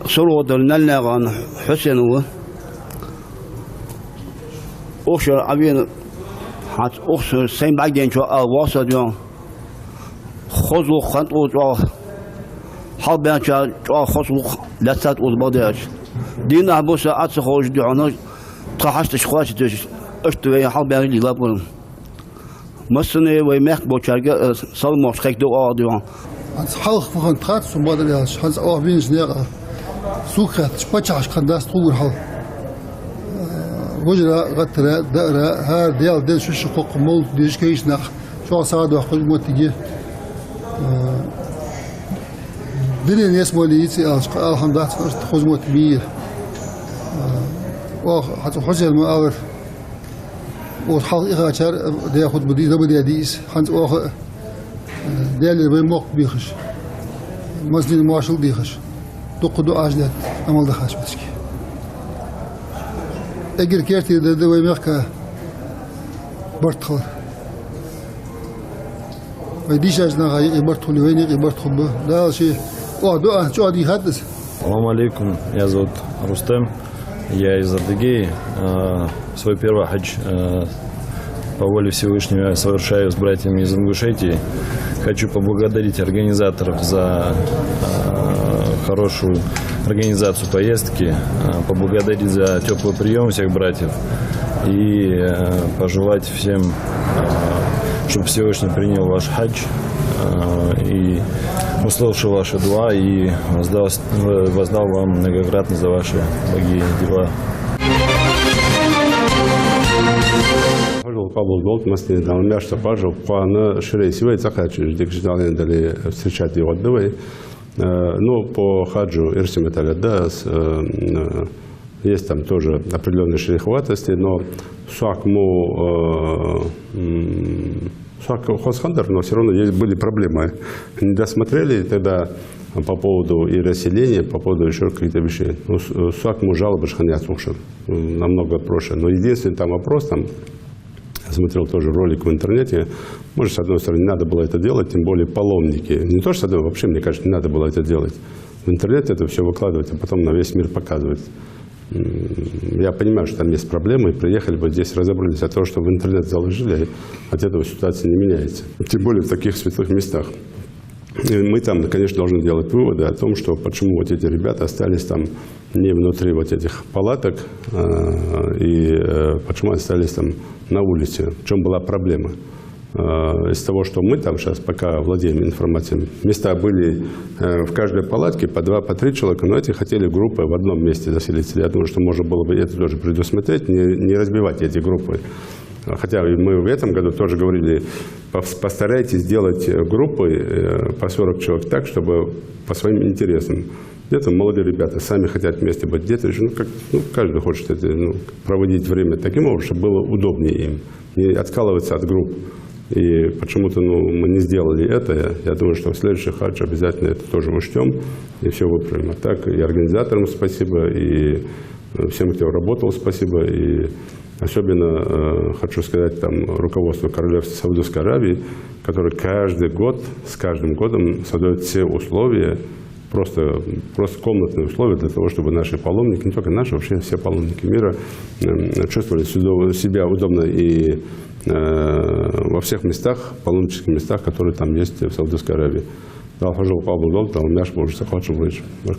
صلوا نلنا حسين هو أخشى عبين حت أخشى سين بعدين شو واصل يوم خذوا خطوة جو حبنا جو خذوا لسات والبدر دينا بوس أتخرج دعنا تحشت شخص تج أشتري حبنا اللي لابون مثلا ويمك بوشارك صار مشكلة دعاء دعاء حلق فخن تخات سمادر ياش حز أوهبين جنيرة سوكت شبتش خنداس طول حل وجرا غترة دقرة هار ديال دل شو شقوق مول ديش كيش نخ شو صاد وخذ موتيجي دلين يسمو لي يتي الحمد لله خذ موتبير وحتى حجر المؤور وحلق إغاشر ده ياخذ بدي ده بدي أديس حنت أخ ديال اللي بيموق بيخش مسجد المارشال بيخش تقدو أجداد أمال دخاش بتشكي أجر كيرتي ده ويميقك برتخل ويديش أجنا غاي برتخل ويني برتخل به ده شيء واحد شو عادي يحدث. Салам алейкум, я зовут Рустем, я из Адыгеи. Свой первый хадж по воле Всевышнего я совершаю с братьями из Ингушетии. Хочу поблагодарить организаторов за хорошую организацию поездки, поблагодарить за теплый прием всех братьев и пожелать всем, чтобы Всевышний принял ваш хадж и услышал ваши дуа и воздал вам многократно за ваши благие дела. Павел Болт, мастерин Далмяш, Сапажев, Пана Ширей Сивей, Цахачи, Дикжидален дали встречать его отдавай. Но по хаджу Ирсиметаледа есть там тоже определенные шериховатости, но Хосхандер, но все равно были проблемы. Не досмотрели тогда по поводу и расселения, по поводу еще каких-то вещей. Ну, Суакму жалобы шханят слушал, намного проще. Но единственный там вопрос, там, я смотрел тоже ролик в интернете, может, с одной стороны, не надо было это делать, тем более паломники. Не то, что с одной, вообще, мне кажется, не надо было это делать. В интернете это все выкладывать, а потом на весь мир показывать. Я понимаю, что там есть проблемы, и приехали бы здесь, разобрались, а то, что в интернет заложили, от этого ситуация не меняется. Тем более в таких святых местах. И мы там, конечно, должны делать выводы о том, что почему вот эти ребята остались там не внутри вот этих палаток, и почему остались там на улице, в чем была проблема. Из того, что мы там сейчас пока владеем информацией, места были в каждой палатке по 2-3 человека, но эти хотели группы в одном месте заселиться. Я думаю, что можно было бы это тоже предусмотреть, не разбивать эти группы. Хотя мы в этом году тоже говорили, постарайтесь сделать группы по 40 человек так, чтобы по своим интересам. Где-то молодые ребята сами хотят вместе быть, где-то еще, каждый хочет это, проводить время таким образом, чтобы было удобнее им, не откалываться от групп. И почему-то мы не сделали это. Я думаю, что в следующий хадж обязательно это тоже учтем и все выправим. А так и организаторам спасибо, и всем, кто работал, спасибо. И особенно хочу сказать там руководству Королевства Саудовской Аравии, которое каждый год, с каждым годом создает все условия, просто комнатные условия для того, чтобы наши паломники, не только наши, вообще все паломники мира чувствовали себя удобно и во всех местах, паломнических местах, которые там есть в Саудовской Аравии. Дал Павел Болт, дал Мяш, Боже, захвачу, Боже, Боже,